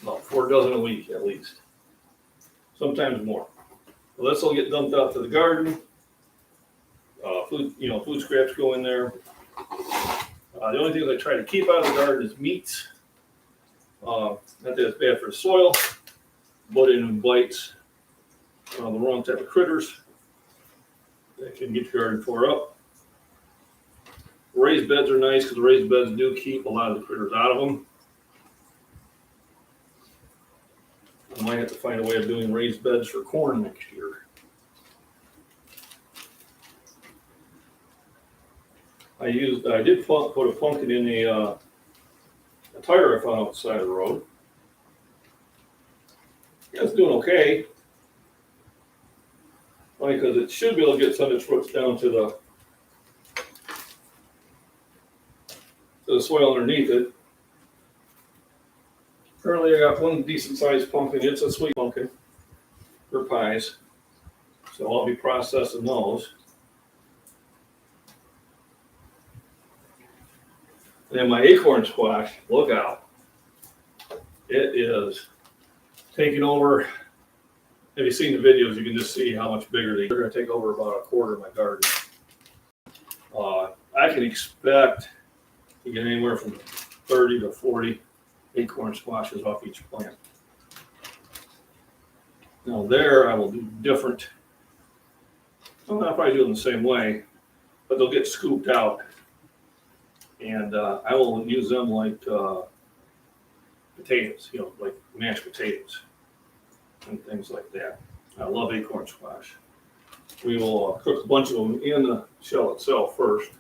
About 4 dozen a week at least. Sometimes more. Well, this will get dumped out to the garden. Food scraps go in there. The only thing I try to keep out of the garden is meats. Not that it's bad for the soil, but it invites the wrong type of critters that can get your garden tore up. Raised beds are nice because raised beds do keep a lot of the critters out of them. I might have to find a way of doing raised beds for corn next year. I did put a pumpkin in a tire I found on the side of the road. Yeah, it's doing okay. Only because it should be able to get some of its roots down to the soil underneath it. Currently, I got one decent sized pumpkin. It's a sweet pumpkin for pies. So I'll be processing those. And then my acorn squash, look out. It is taking over. If you've seen the videos, you can just see how much bigger they're going to take over about a quarter of my garden. I can expect to get anywhere from 30 to 40 acorn squashes off each plant. Now there I will do different. I'll probably do them the same way, but they'll get scooped out. And I will use them like potatoes, like mashed potatoes and things like that. I love acorn squash. We will cook a bunch of them in the shell itself first.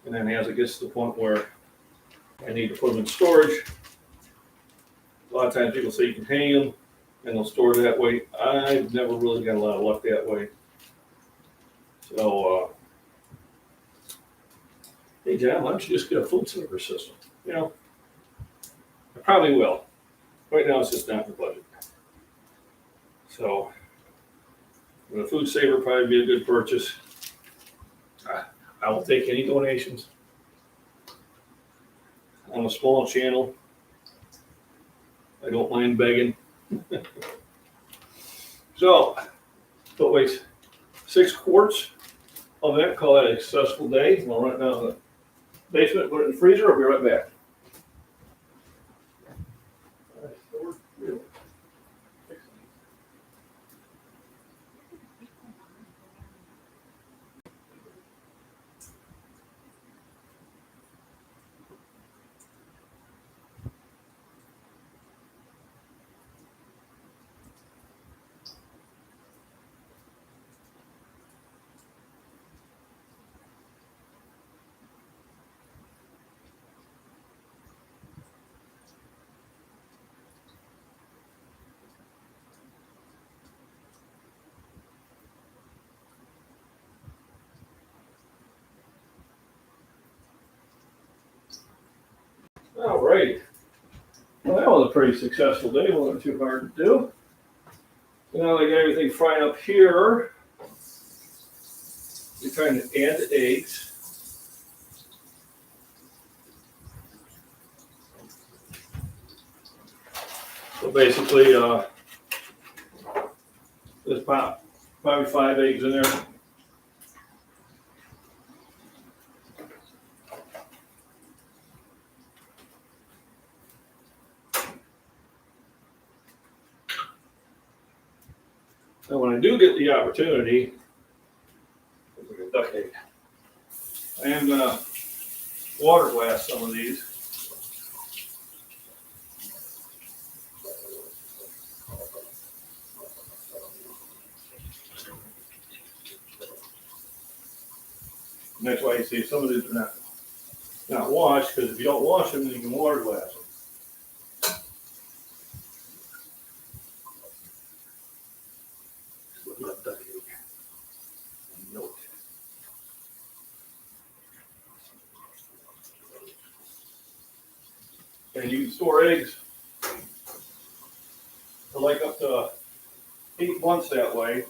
And then as it gets to the point where I need to put them in storage, a lot of times people say you can hang them and they'll store that way. I've never really got a lot of luck that way. So, hey John, why don't you just get a food saver system? I probably will. Right now it's just not in the budget. So, a food saver would probably be a good purchase. I will take any donations. I'm a small channel. I don't mind begging. So, put away 6 quarts of that. Call that a successful day. We'll run it down to the basement, put it in the freezer. I'll be right back. All right. Well, that was a pretty successful day. Wasn't too hard to do. So now I got everything fried up here. We're trying to add the eggs. So basically, there's probably 5 eggs in there. And when I do get the opportunity, looks like a duck egg, I am gonna water glass some of these. And that's why you see some of these are not washed, because if you don't wash them, then you can water glass them. Look at that duck egg. Note. And you can store eggs for like up to 8 months that way.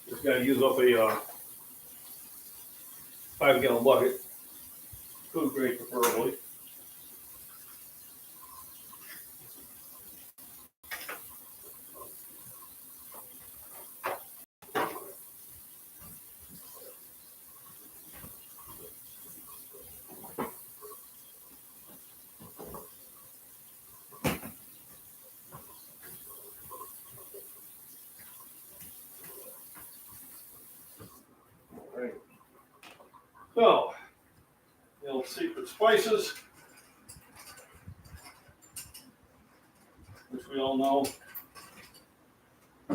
Just got to use up a 5-gallon bucket, food grade preferably. Right. So, the old secret spices, which we all know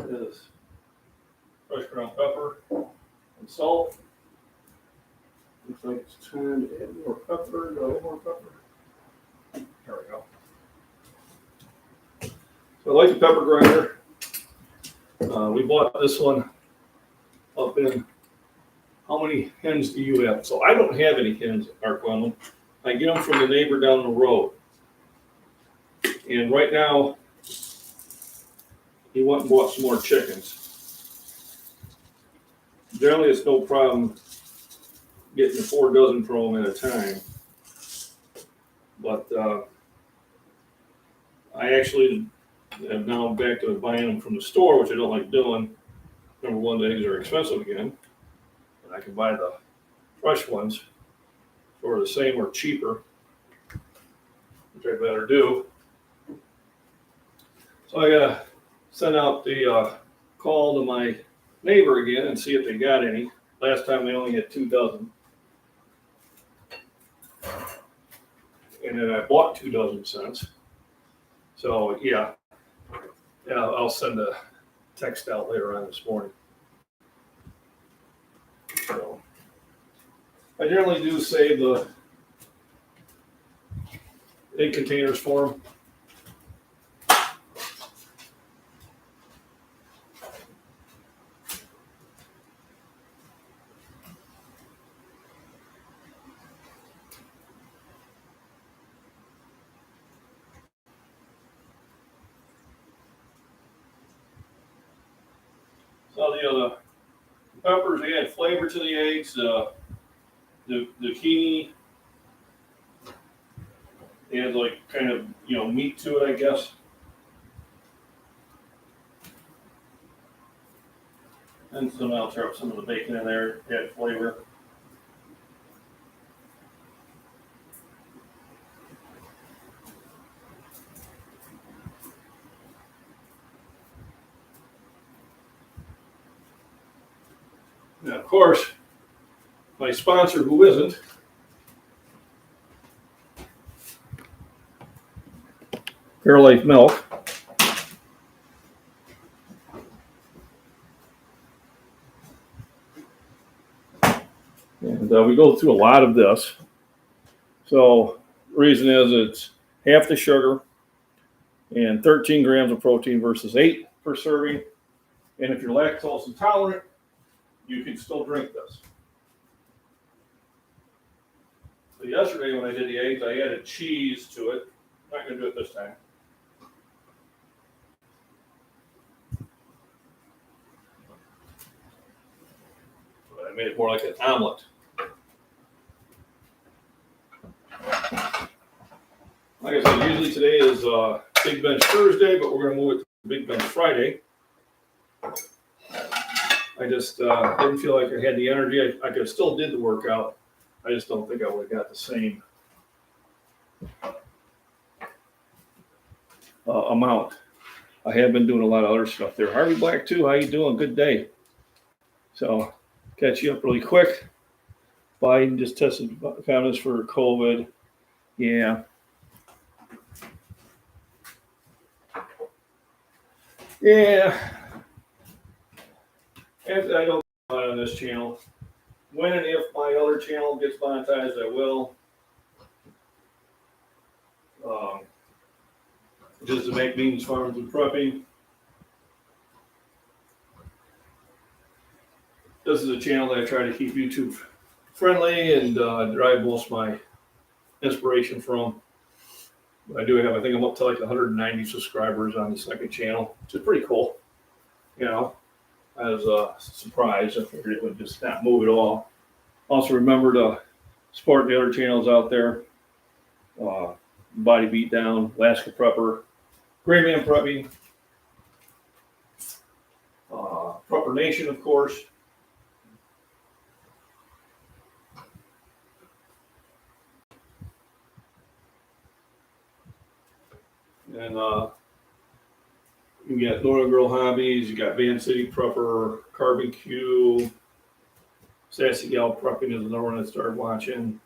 is fresh ground pepper and salt. Looks like it's time to add more pepper. Got a little more pepper. There we go. So I like the pepper grinder. We bought this one up in, how many hens do you have? So I don't have any hens at Park Glenwood. I get them from the neighbor down the road. And right now, he went and bought some more chickens. Generally, it's no problem getting 4 dozen from them at a time. But I actually am now back to buying them from the store, which I don't like doing. Number one, the eggs are expensive again. And I can buy the fresh ones for the same or cheaper, which I better do. So I gotta send out the call to my neighbor again and see if they got any. Last time they only had 2 dozen. And then I bought 2 dozen cents. So yeah, I'll send a text out later on this morning. So I generally do save the egg containers for them. So the peppers, they add flavor to the eggs. The zucchini adds like kind of meat to it, I guess. And so I'll throw some of the bacon in there, add flavor. Now, of course, my sponsor, who isn't, Fairlife Milk. And we go through a lot of this. So the reason is it's half the sugar and 13 grams of protein versus 8 per serving. And if you're lactose intolerant, you can still drink this. So yesterday when I did the eggs, I added cheese to it. Not gonna do it this time. But I made it more like an omelet. Like I said, usually today is Big Bench Thursday, but we're gonna move it to Big Bench Friday. I just didn't feel like I had the energy. I could still did the workout. I just don't think I would have got the same amount. I have been doing a lot of other stuff there. Harvey Black too, how you doing? Good day. So catch you up really quick. Biden just tested comments for COVID. Yeah. Yeah. And I don't on this channel. When and if my other channel gets monetized, I will. Just to make beans, farms, and prepping. This is a channel that I try to keep YouTube friendly and derive most of my inspiration from. But I do have, I think I'm up to like 190 subscribers on the second channel, which is pretty cool. You know, I was surprised. I figured it would just not move at all. Also remember to support the other channels out there. Body Beatdown, Alaska Prepper, Gray Man Prepping, Prepper Nation, of course. And you got Northern Girl Hobbies, you got Van City Prepper, Carbon Q, Sassy Gal Prepping is another one I started watching.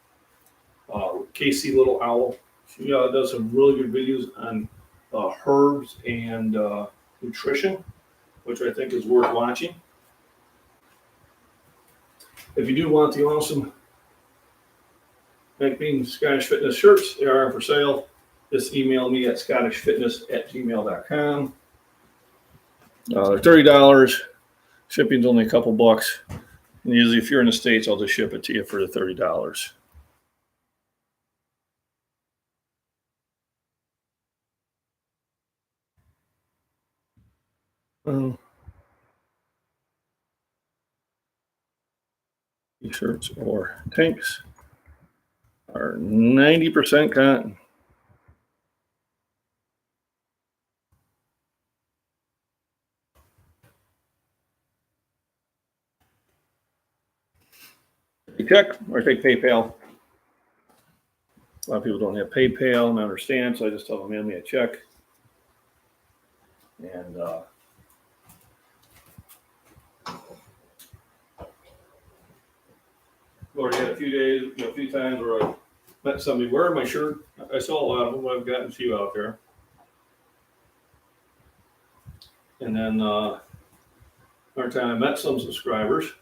Casey Little Owl, she does some really good videos on herbs and nutrition, which I think is worth watching. If you do want the awesome MacBean Scottish Fitness shirts, they are for sale. Just email me at scottishfitness@gmail.com. They're $30. Shipping's only a couple bucks. And usually if you're in the States, I'll just ship it to you for the $30. T-shirts or tanks are 90% cotton. You check or take PayPal. A lot of people don't have PayPal and understand, so I just tell them mail me a check. And already had a few times where I met somebody wearing my shirt. I saw a lot of them. I've gotten a few out there. And then another time I met some subscribers.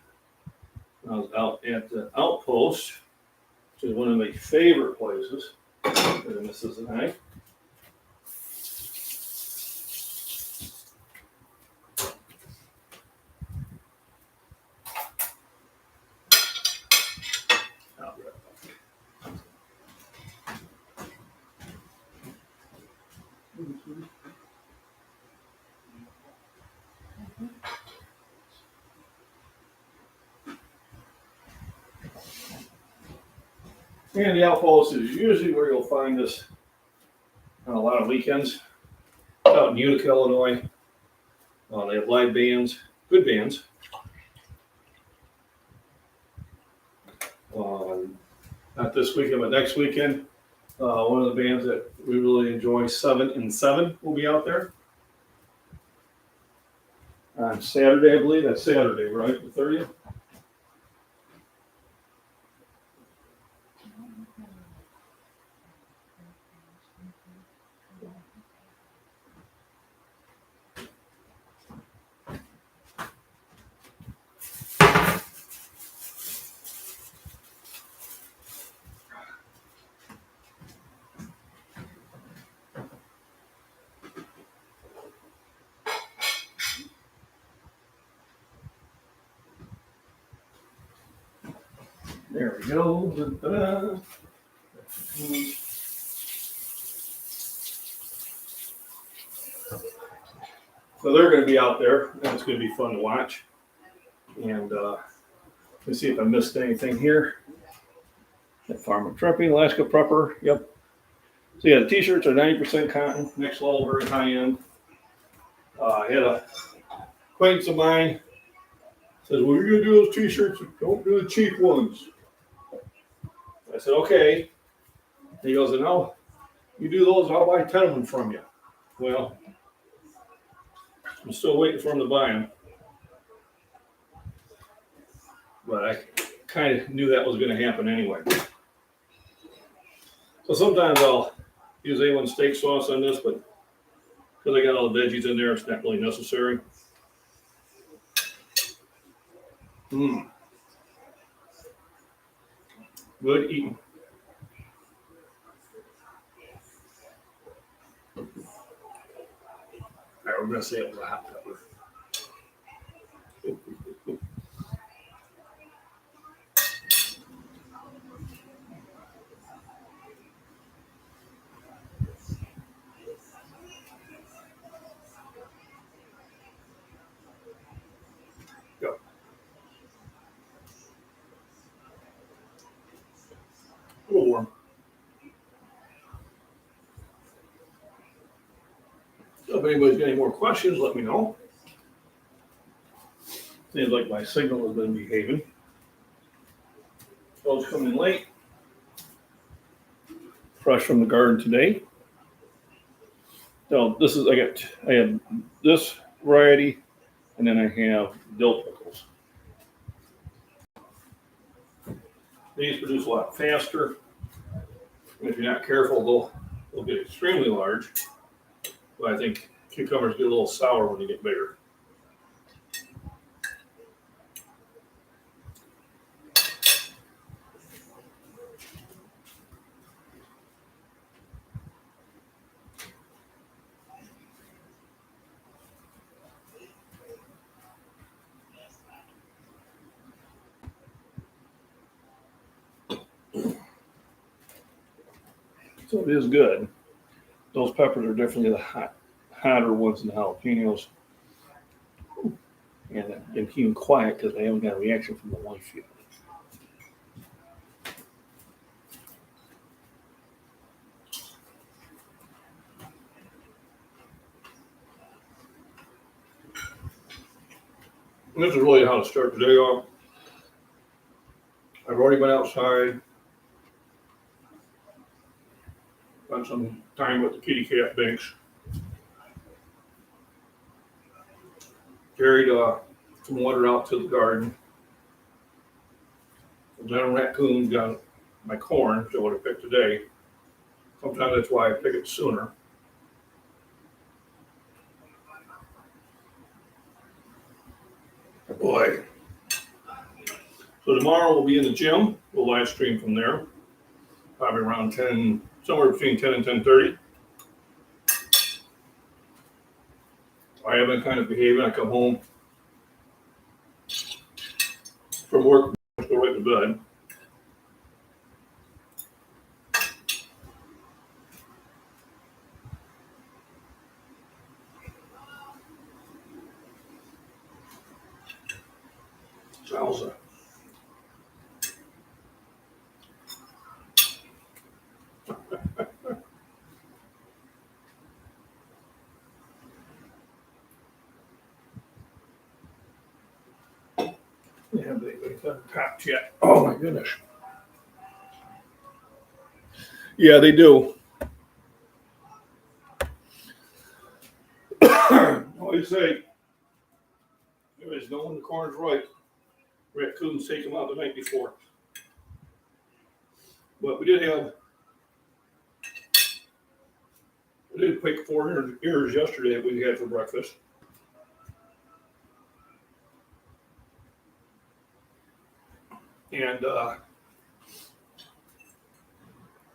I was out at the Outpost, which is one of my favorite places. And this is the night. And the Outpost is usually where you'll find us on a lot of weekends. Out in Utica, Illinois. They have live bands, good bands. Not this weekend, but next weekend. One of the bands that we really enjoy, 7 and 7, will be out there. On Saturday, I believe. That's Saturday, right? The 30th? There we go. Da-da. So they're going to be out there, and it's going to be fun to watch. And let me see if I missed anything here. That Farmer Prepping, Alaska Prepper, yep. So yeah, the t-shirts are 90% cotton, next level, very high end. I had a acquaintance of mine says, "Well, you're gonna do those t-shirts, don't do the cheap ones." I said, "Okay." He goes, "And now you do those, I'll buy 10 of them from you." Well, I'm still waiting for him to buy them, but I kind of knew that was going to happen anyway. So sometimes I'll use A1 steak sauce on this, but because I got all the veggies in there, it's not really necessary. Good eating. I was going to say it was a hot pepper. Go. A little warm. So if anybody's got any more questions, let me know. Seems like my signal has been behaving. Those coming late. Fresh from the garden today. So this is I have this variety, and then I have dill pickles. These produce a lot faster. And if you're not careful, they'll get extremely large. But I think cucumbers get a little sour when they get bigger. So it is good. Those peppers are definitely the hotter ones than the jalapenos. And I'm keeping quiet because I haven't got a reaction from the wife yet. And this is really how to start the day off. I've already been outside. Spent some time with the kitty cat Blanche. Carried some water out to the garden. Then a raccoon got my corn, which I would have picked today. Sometimes that's why I pick it sooner. Boy. So tomorrow we'll be in the gym. We'll live stream from there. Probably around 10, somewhere between 10 and 10:30. I have been kind of behaving. I come home from work, go right to bed. Salsa. Yeah, they haven't tapped yet. Oh my goodness. Yeah, they do. I always say, there's no when the corn's right. Raccoons take them out the night before. But we did pick 400 ears yesterday that we had for breakfast. And I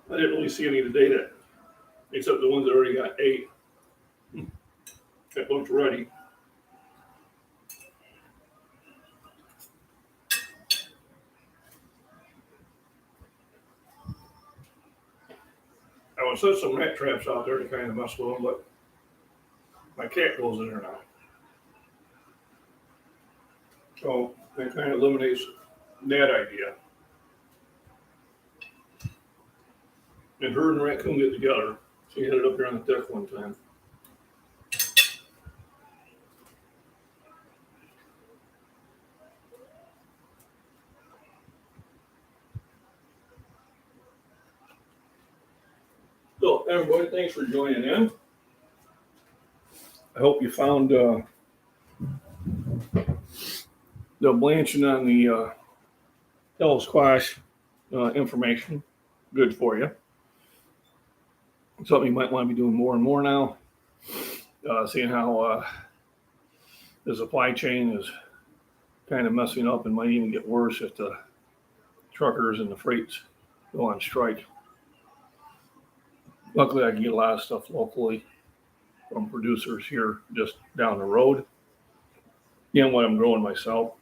didn't really see any today except the ones that already got 8. That looked ready. know, it says some rat traps out there to kind of mess with them, but my cat goes in there now. So that kind of eliminates that idea. And her and Raccoon get together. She had it up here on the deck one time. So, everybody, thanks for joining in. I hope you found the blanching on the yellow squash information good for you. Something you might want to be doing more and more now. Seeing how the supply chain is kind of messing up and might even get worse if the truckers and the freights go on strike. Luckily, I can get a lot of stuff locally from producers here just down the road. And what I'm growing myself.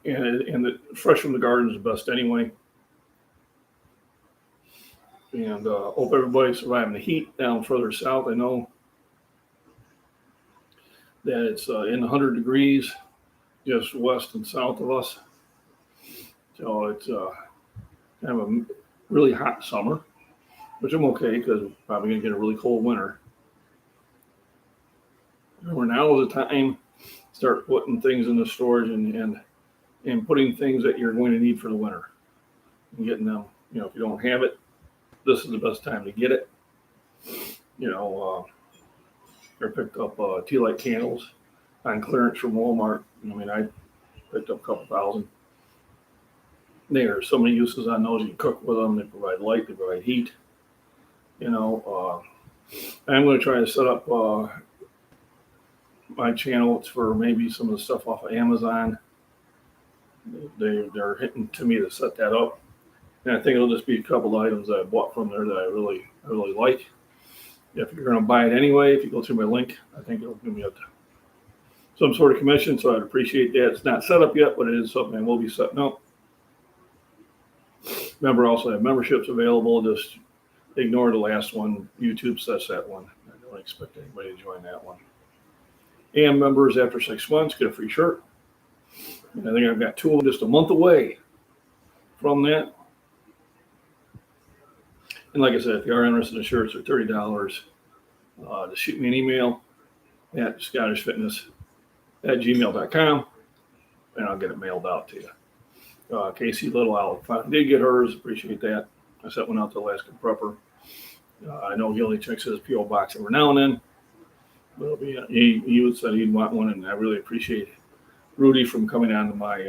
And the fresh from the garden is the best anyway. And hope everybody's surviving the heat down further south. I know that it's in 100 degrees just west and south of us. So it's kind of a really hot summer, which I'm okay because we're probably going to get a really cold winter. Remember, now is the time to start putting things in the storage and putting things that you're going to need for the winter and getting them. You know, if you don't have it, this is the best time to get it. You know, I picked up tea light candles on clearance from Walmart. I mean, I picked up a couple thousand. There are so many uses on those. You can cook with them. They provide light. They provide heat. You know, I'm going to try to set up my channel. It's for maybe some of the stuff off of Amazon. They're hitting to me to set that up. And I think it'll just be a couple of items that I bought from there that I really like. If you're going to buy it anyway, if you go through my link, I think it'll give me some sort of commission. So I'd appreciate that. It's not set up yet, but it is something I will be setting up. Remember, also have memberships available. Just ignore the last one. YouTube sets that one. I don't expect anybody to join that one. And members after 6 months get a free shirt. And I think I've got two of them just a month away from that. And like I said, if you are interested in shirts, they're $30. Just shoot me an email at scottishfitness@gmail.com, and I'll get it mailed out to you. Casey Little, I did get hers. Appreciate that. I sent one out to Alaska Prepper. I know he only checks his P.O. box every now and then. But he said he'd want one, and I really appreciate Rudy from coming on to my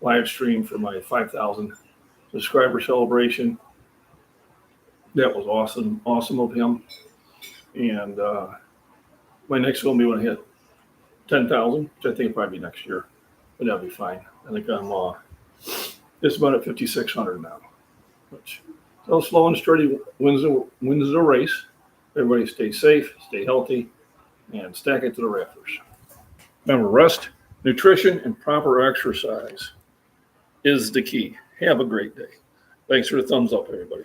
live stream for my 5,000 subscriber celebration. That was awesome of him. And my next one will be when I hit 10,000, which I think will probably be next year, but that'll be fine. I think I'm just about at 5,600 now, which so slow and steady wins the race. Everybody stay safe, stay healthy, and stack it to the rafters. Remember, rest, nutrition, and proper exercise is the key. Have a great day. Thanks for the thumbs up, everybody.